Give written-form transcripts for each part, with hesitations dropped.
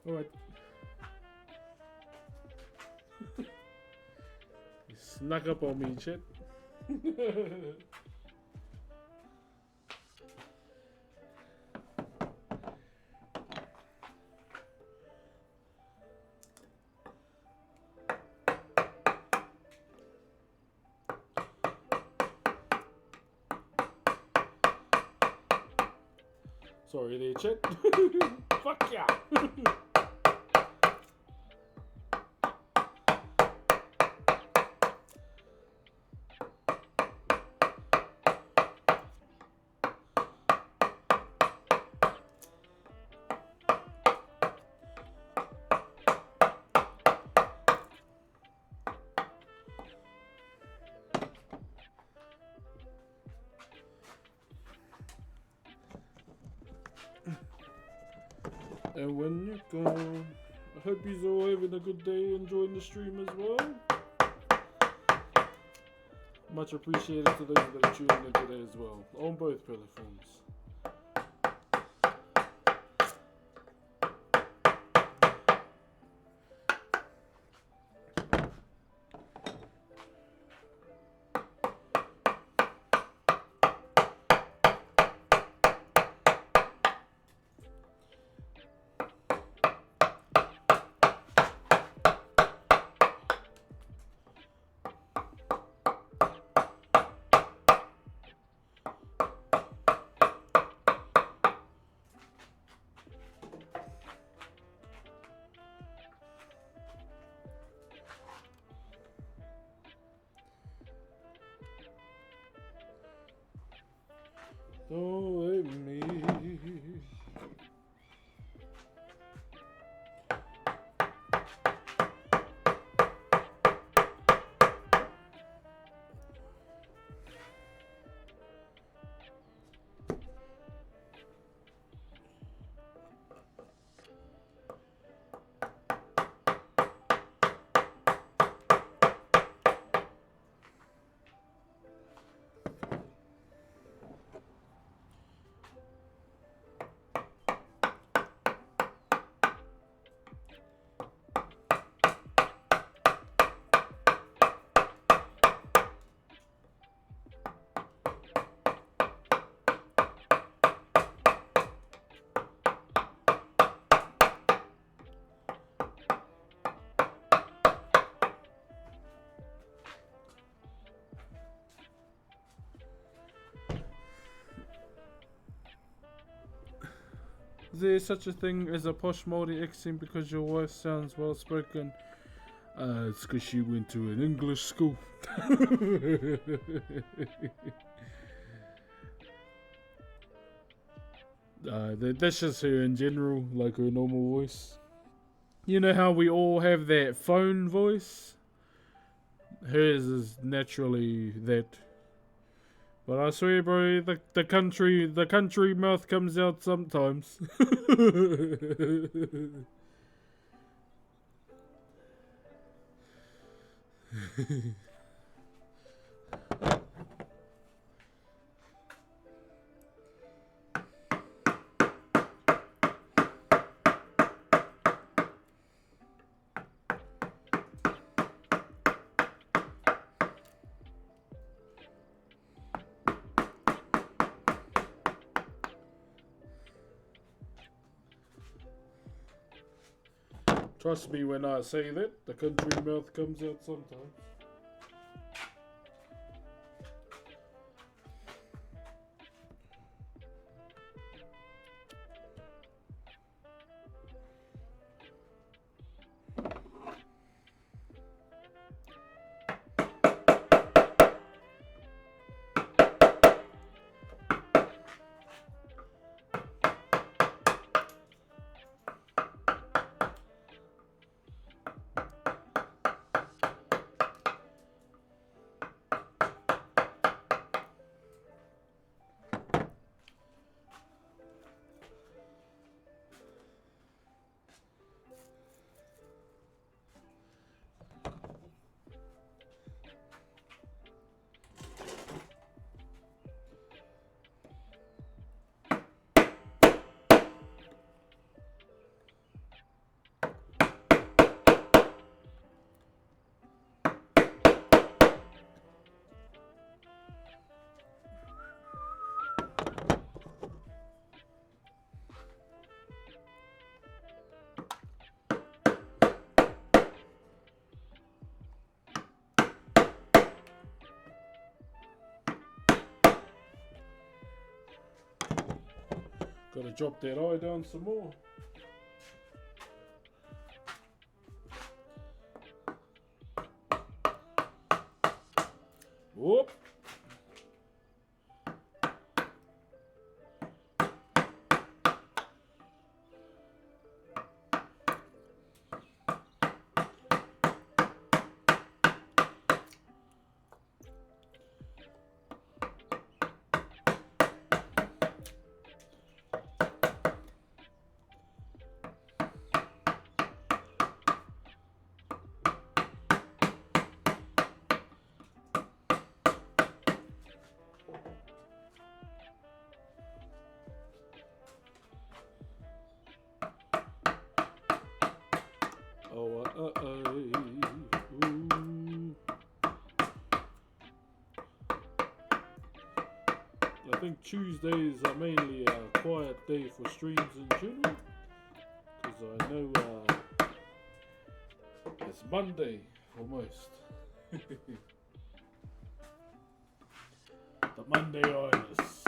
Alright. You snuck up on me, shit. Sorry there, chat. Fuck yeah. And when you're gone, I hope you're all having a good day, enjoying the stream as well. Much appreciated to those that are tuning in today as well, on both platforms. Don't let me. Is there such a thing as a posh Māori accent because your wife sounds well spoken? It's because she went to an English school. That's just her in general, like her normal voice. You know how we all have that phone voice? Hers is naturally that. But I swear, bro, the country mouth comes out sometimes. Trust me when I say that, the country mouth comes out sometimes. Gotta drop that eye down some more. Whoop. Oh, ooh. I think Tuesdays are mainly a quiet day for streams in general, because I know it's Monday almost. The Monday Itis.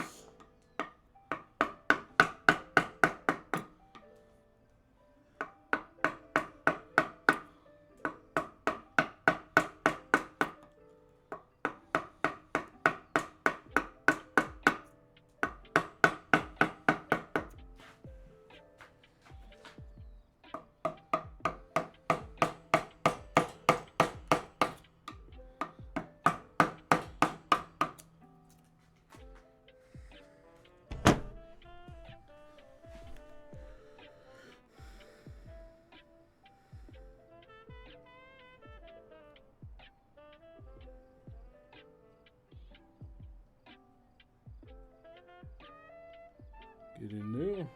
Get in there.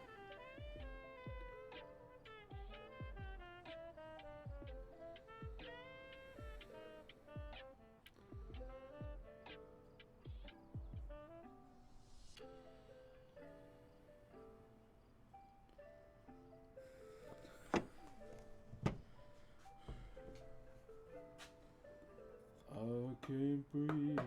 I can't breathe.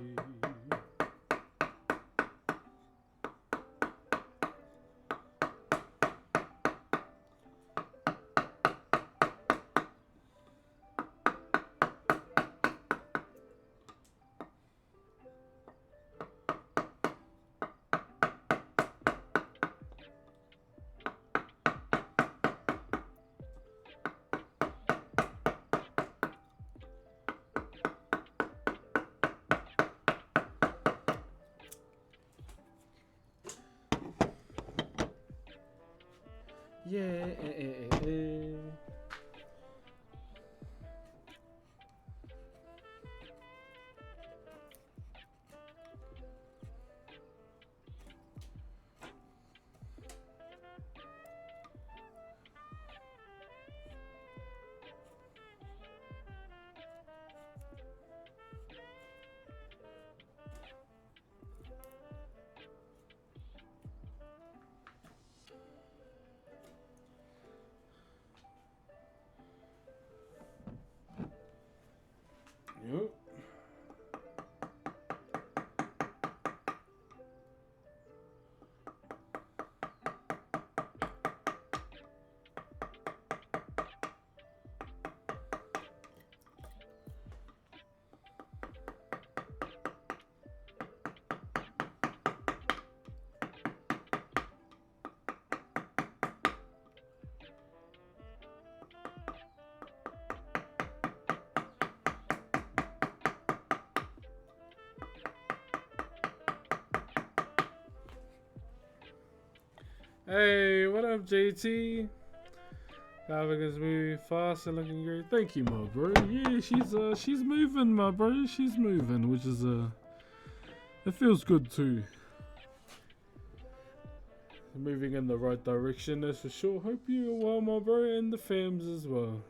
Yeah. Yep. Hey, what up, JT? Africa's moving fast and looking great. Thank you, my bro. Yeah, she's moving, my bro. She's moving, which is it feels good too. Moving in the right direction, that's for sure. Hope you're well, my bro, and the fams as well.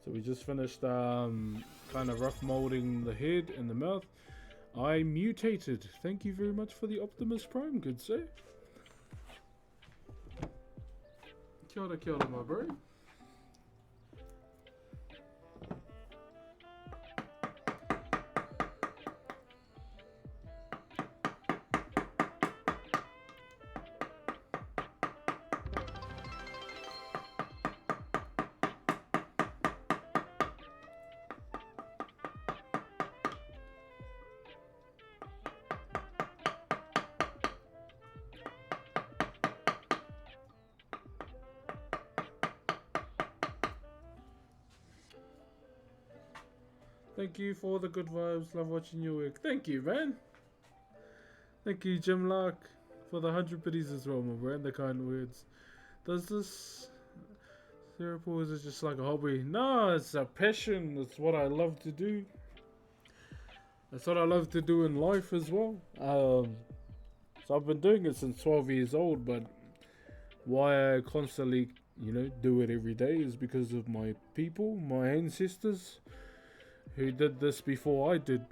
So we just finished kind of rough molding the head and the mouth. I mutated. Thank you very much for the Optimus Prime, good sir. Kia ora, my bro. Thank you for the good vibes. Love watching your work. Thank you, man. Thank you, Jim Lark, for the 100 biddies as well, my bro, and the kind words. Does this therapy, is it just like a hobby? No, it's a passion. It's what I love to do. That's what I love to do in life as well. So I've been doing it since 12 years old, but why I constantly, do it every day is because of my people, my ancestors, who did this before I did,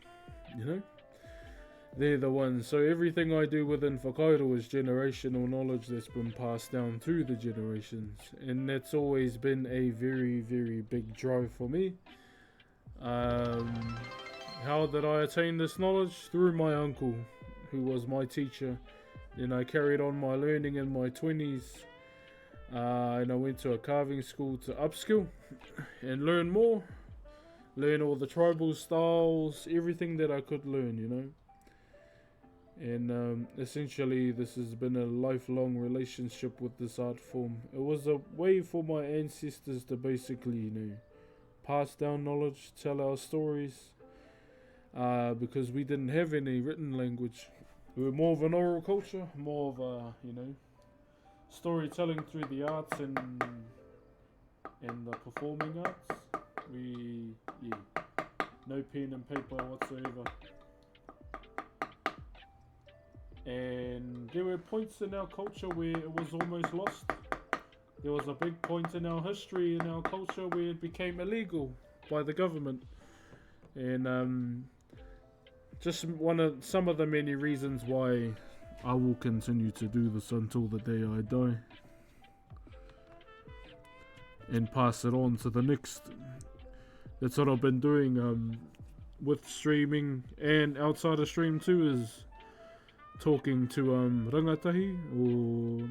They're the ones. So everything I do within Whakairo is generational knowledge that's been passed down through the generations. And that's always been a very, very big drive for me. How did I attain this knowledge? Through my uncle, who was my teacher. Then I carried on my learning in my 20s. And I went to a carving school to upskill and learn more. Learn all the tribal styles, everything that I could learn, And essentially this has been a lifelong relationship with this art form. It was a way for my ancestors to basically, pass down knowledge, tell our stories, because we didn't have any written language. We were more of an oral culture, more of a, storytelling through the arts and the performing arts. No pen and paper whatsoever. And there were points in our culture where it was almost lost. There was a big point in our history, in our culture, where it became illegal by the government. And just some of the many reasons why I will continue to do this until the day I die. And pass it on to the next. That's what I've been doing with streaming, and outside of stream too, is talking to rangatahi or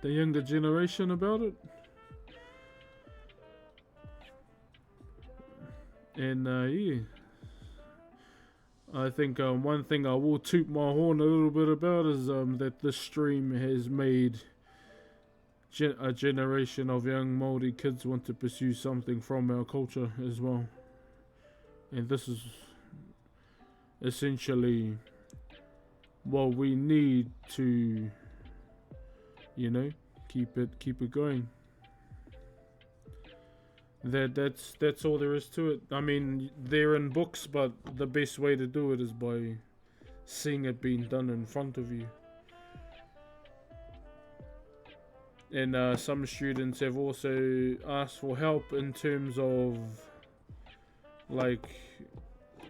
the younger generation about it. And I think one thing I will toot my horn a little bit about is that this stream has made a generation of young Māori kids want to pursue something from our culture as well. And this is essentially what we need to, keep it going. That's all there is to it. I mean, they're in books, but the best way to do it is by seeing it being done in front of you. And some students have also asked for help in terms of like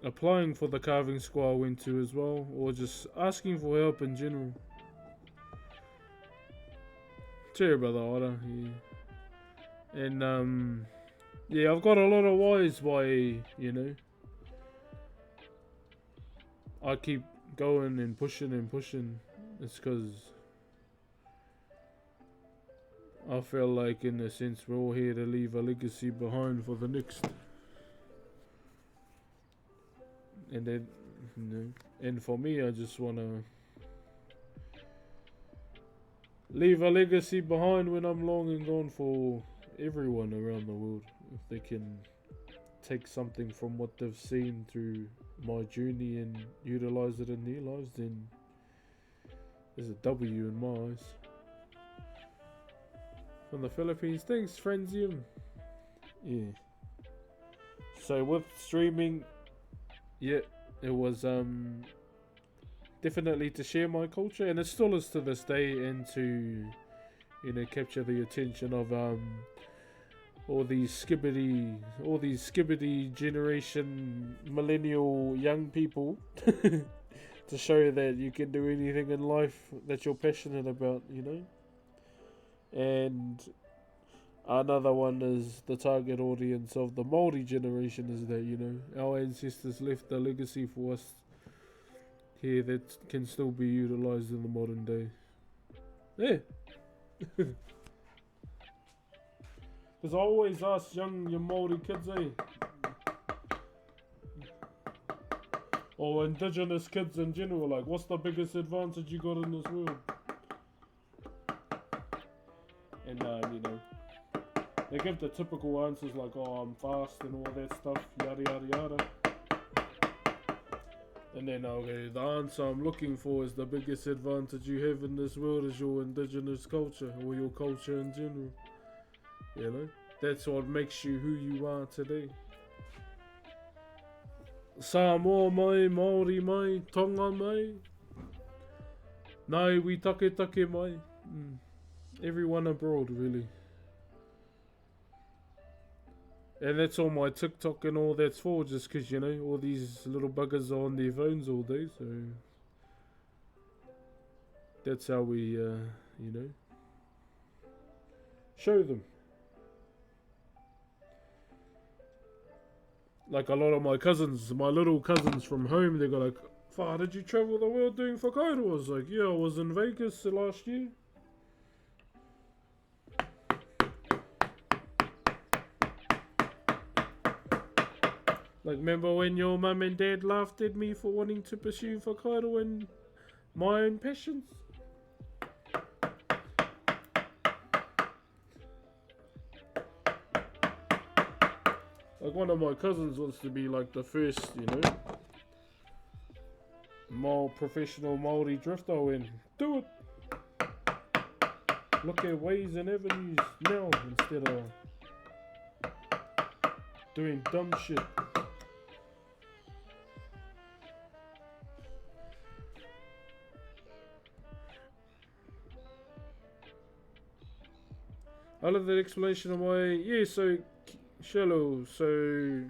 applying for the carving school I went to as well, or just asking for help in general. Cheer, brother Ora. Yeah. And I've got a lot of whys why, I keep going and pushing. It's because I feel like, in a sense, we're all here to leave a legacy behind for the next. And then, and for me, I just want to leave a legacy behind when I'm long and gone, for everyone around the world. If they can take something from what they've seen through my journey and utilize it in their lives, then there's a W in my eyes. From the Philippines, thanks, Frenzium. Yeah. So with streaming, it was definitely to share my culture, and it still is to this day, and to capture the attention of all these skibbity generation millennial young people to show that you can do anything in life that you're passionate about, And Another one is the target audience of the Māori generation is that, our ancestors left a legacy for us here that can still be utilised in the modern day. Yeah. Because I always ask young Māori kids, or indigenous kids in general, like, what's the biggest advantage you got in this world? And, they give the typical answers like, oh, I'm fast and all that stuff, yada yada yada. And then, okay, the answer I'm looking for is the biggest advantage you have in this world is your indigenous culture, or your culture in general. That's what makes you who you are today. Samoa mai, Māori mai, Tonga mai. Nai wi take mai. Everyone abroad, really. And that's all my TikTok and all that's for, just because, all these little buggers are on their phones all day, so that's how we, show them. Like a lot of my little cousins from home, they go like, "Far, did you travel the world doing whakairo?" I was like, "Yeah, I was in Vegas last year." Like, remember when your mum and dad laughed at me for wanting to pursue whakairo and my own passions? Like, one of my cousins wants to be like the first, professional Māori drifter, and do it. Look at ways and avenues now instead of doing dumb shit. I love that explanation of my, so shallow, so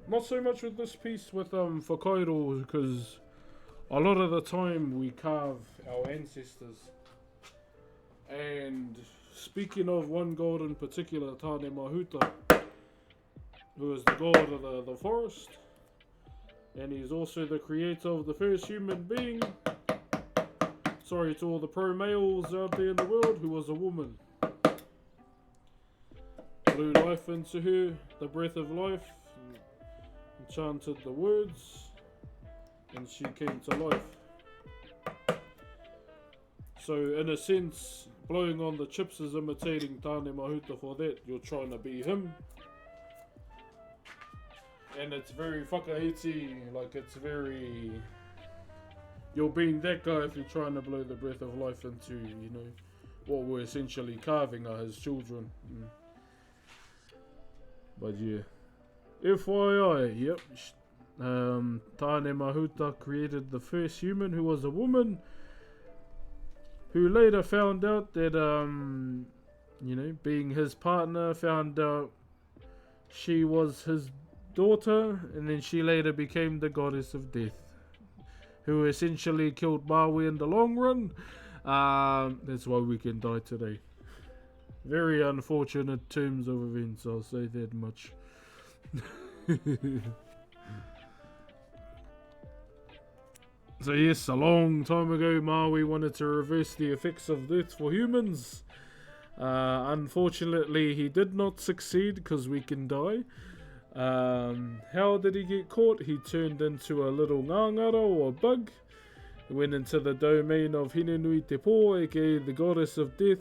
not so much with this piece with whakairo, because a lot of the time we carve our ancestors. And speaking of one god in particular, Tāne Mahuta, who is the god of the forest, and he's also the creator of the first human being. Sorry to all the pro-males out there in the world, who was a woman. Blew life into her, the breath of life, enchanted the words, and she came to life. So in a sense, blowing on the chips is imitating Tāne Mahuta for that. You're trying to be him. And it's very whakahiti, like it's very... You're being that guy if you're trying to blow the breath of life into, what we're essentially carving are his children. But yeah. FYI, yep. Tāne Mahuta created the first human who was a woman, who later found out that, being his partner, found out she was his daughter, and then she later became the goddess of death, who essentially killed Maui in the long run. That's why we can die today. Very unfortunate terms of events, I'll say that much. So yes, a long time ago, Maui wanted to reverse the effects of death for humans. Unfortunately, he did not succeed because we can die. How did he get caught? He turned into a little ngangara or bug. He went into the domain of Hinenui Te Po, aka the goddess of death,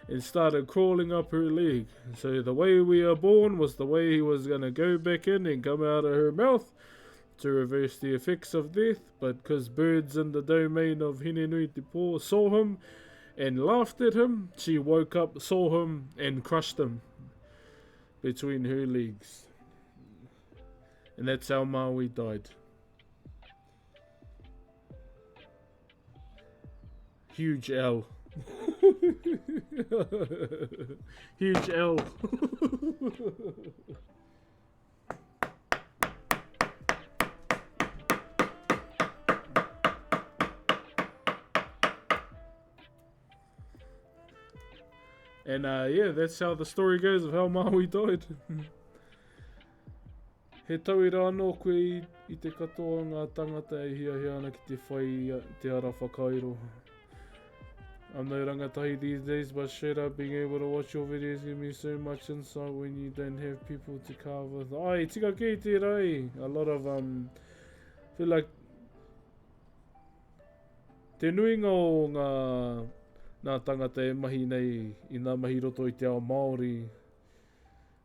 and started crawling up her leg. So the way we are born was the way he was going to go back in and come out of her mouth to reverse the effects of death. But because birds in the domain of Hinenui Te Po saw him and laughed at him, she woke up, saw him, and crushed him between her legs. And that's how Maui died. Huge L. Huge L. And yeah, that's how the story goes of how Maui died. He tauira anō koe I te katoa ngā tangata e hia ana ki te whai te ara whakairo. I'm no rangatahi these days, but straight up being able to watch your videos give me so much insight when you don't have people to carve with. Ai, tika kei te rai. A lot of, feel like te nuinga o ngā tangata e mahi nei I ngā mahi roto I te ao Māori.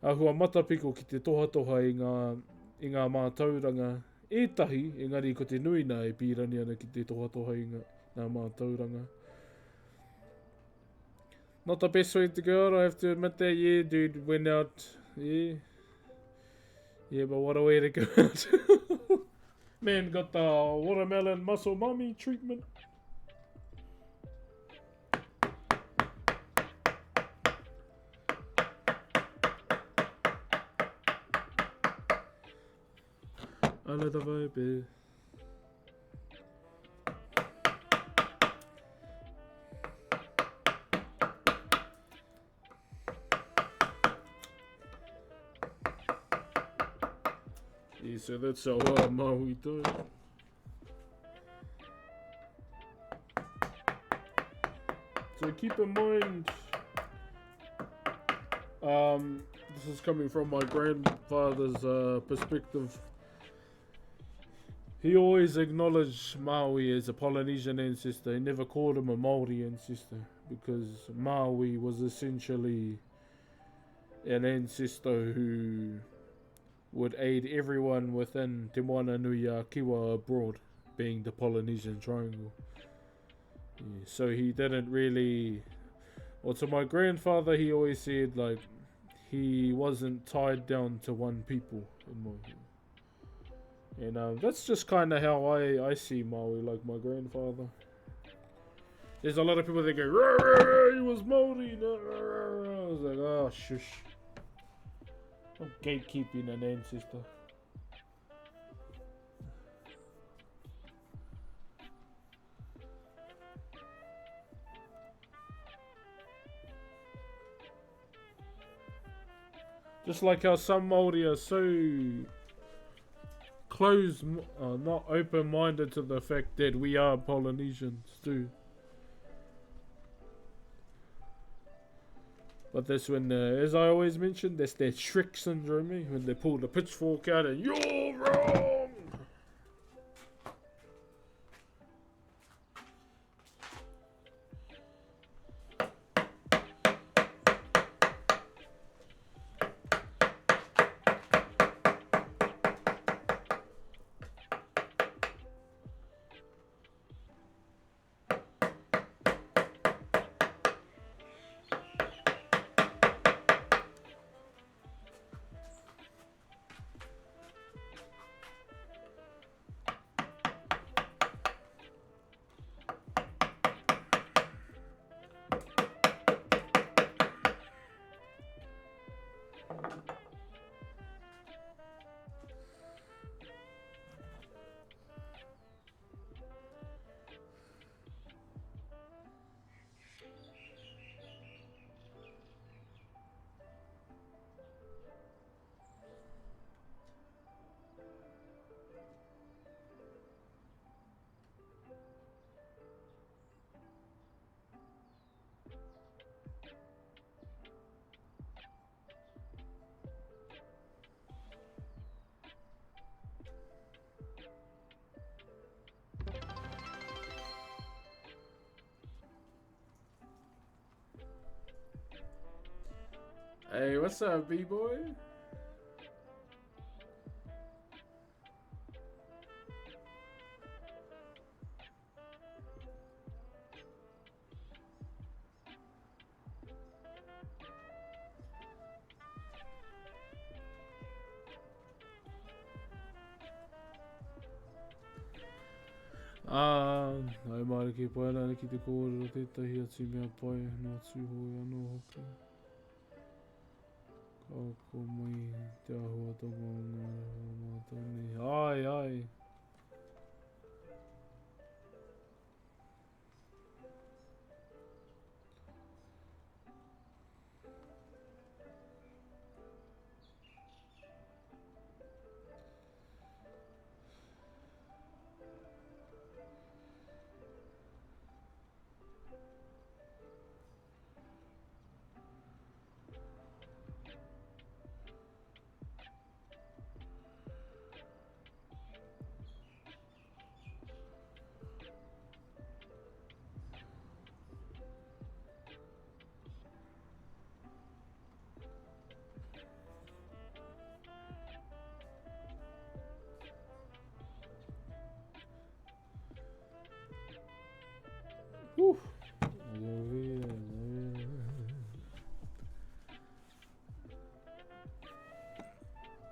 Ahua matapiko ki te toha I ngā mātauranga. Ētahi, engari ko te nuina e pīrani ana ki te toha I ngā mātauranga. Not the best way to go, I have to admit that, yeah, dude, went out, yeah. Yeah, but what a way to go out. Man got the watermelon muscle mummy treatment. I love the vibe. Yeah, so that's how Maui died. So keep in mind, this is coming from my grandfather's perspective. He always acknowledged Maui as a Polynesian ancestor. He never called him a Māori ancestor because Maui was essentially an ancestor who would aid everyone within Te Moana Nui a Kiwa abroad, being the Polynesian Triangle. Yeah, so he didn't really... Well, to my grandfather, he always said, like, he wasn't tied down to one people in Maui. And that's just kind of how I see Maui, like my grandfather. There's a lot of people that go, rah, rah, rah, he was Māori. I was like, oh, shush. I'm gatekeeping an ancestor. Just like how some Māori are so closed, not open-minded to the fact that we are Polynesians too. But that's when, as I always mention, that's that Shrek syndrome, eh? When they pull the pitchfork out and you're wrong! Hey, what's up, B-boy? Ai mara ki pai lana ki te kōrero tētahi atu mea pai nā tūhoi anō hoki. Kako mai te ahua tonga o ngā mātani. Ai, ai.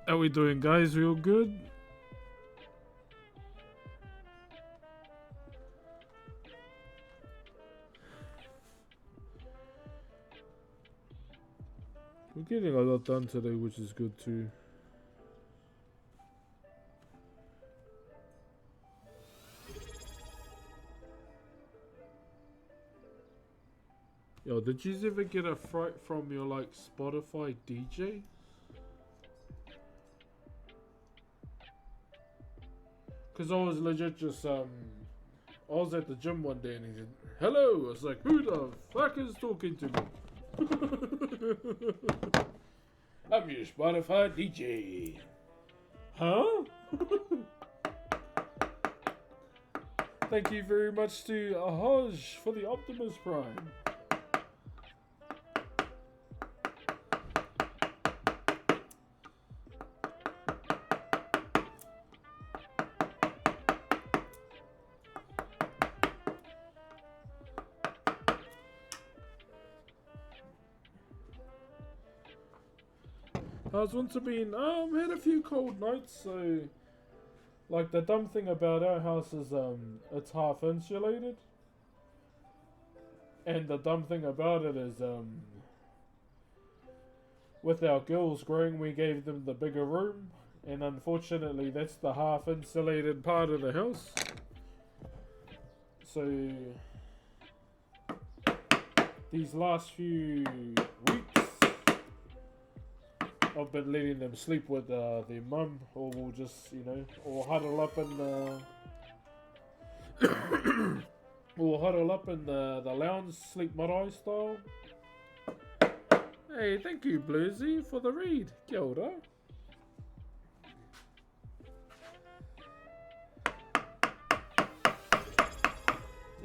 How we doing, guys? Real good? We're getting a lot done today, which is good too. Yo, did you ever get a fright from your like Spotify DJ? Cause I was legit just I was at the gym one day and he said, "Hello." I was like, "Who the fuck is talking to me?" I'm your Spotify DJ. Huh? Thank you very much to Ahoj for the Optimus Prime. I was once been had a few cold nights, so like the dumb thing about our house is it's half insulated. And the dumb thing about it is with our girls growing we gave them the bigger room, and unfortunately that's the half insulated part of the house. So these last few weeks I've been letting them sleep with their mum, or we'll just, you know, or huddle up in the we'll huddle up in the lounge, sleep marae style. Hey, thank you, Bluesy, for the read. Kia ora.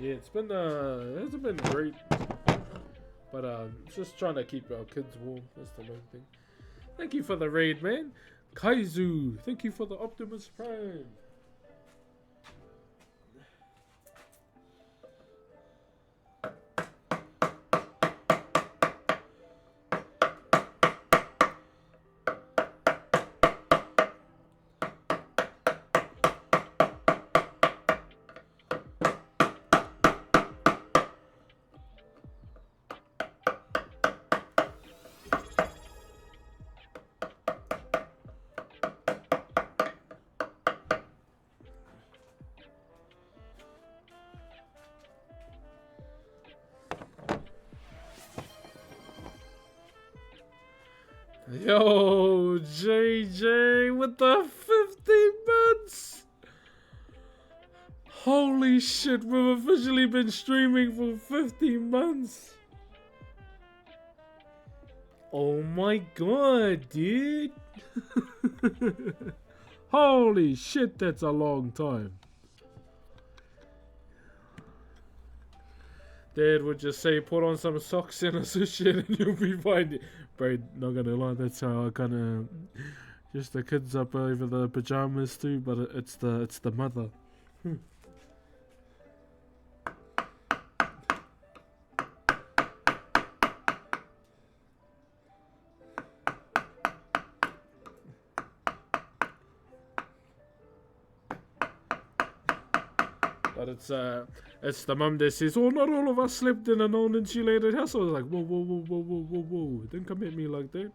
Yeah, it hasn't been great, but just trying to keep our kids warm. That's the main thing. Thank you for the raid, man. Kaizu, thank you for the Optimus Prime. Yo, JJ with the 50 months. Holy shit, we've officially been streaming for 50 months. Oh my god, dude. Holy shit, that's a long time. Dad would just say, put on some socks and some shit and you'll be fine. Bro, not gonna lie, that's how I kinda just the kids up over the pajamas too, but it's the mother. But it's the mum that says, "Oh, not all of us slept in a non-insulated house." I was like, whoa, don't come at me like that.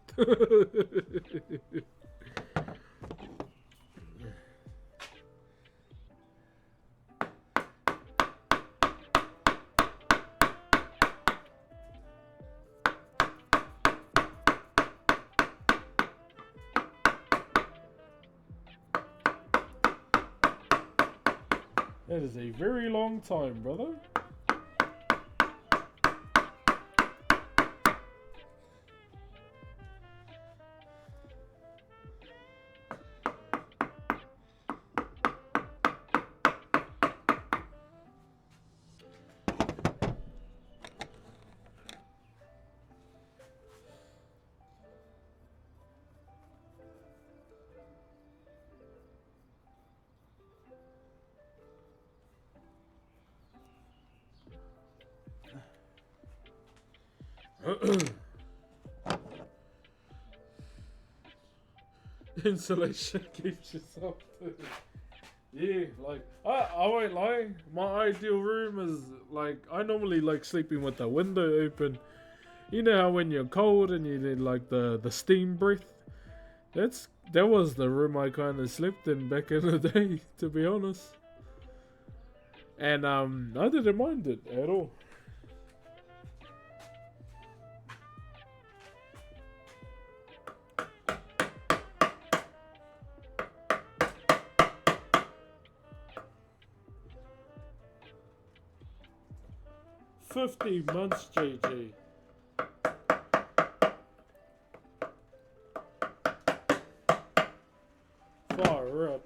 That is a very long time, brother. insulation keeps you soft. Yeah, like I won't lie. My ideal room is like I normally like sleeping with the window open. You know how when you're cold and you need like the steam breath. That was the room I kind of slept in back in the day, to be honest. And I didn't mind it at all. $50 JJ. Far up.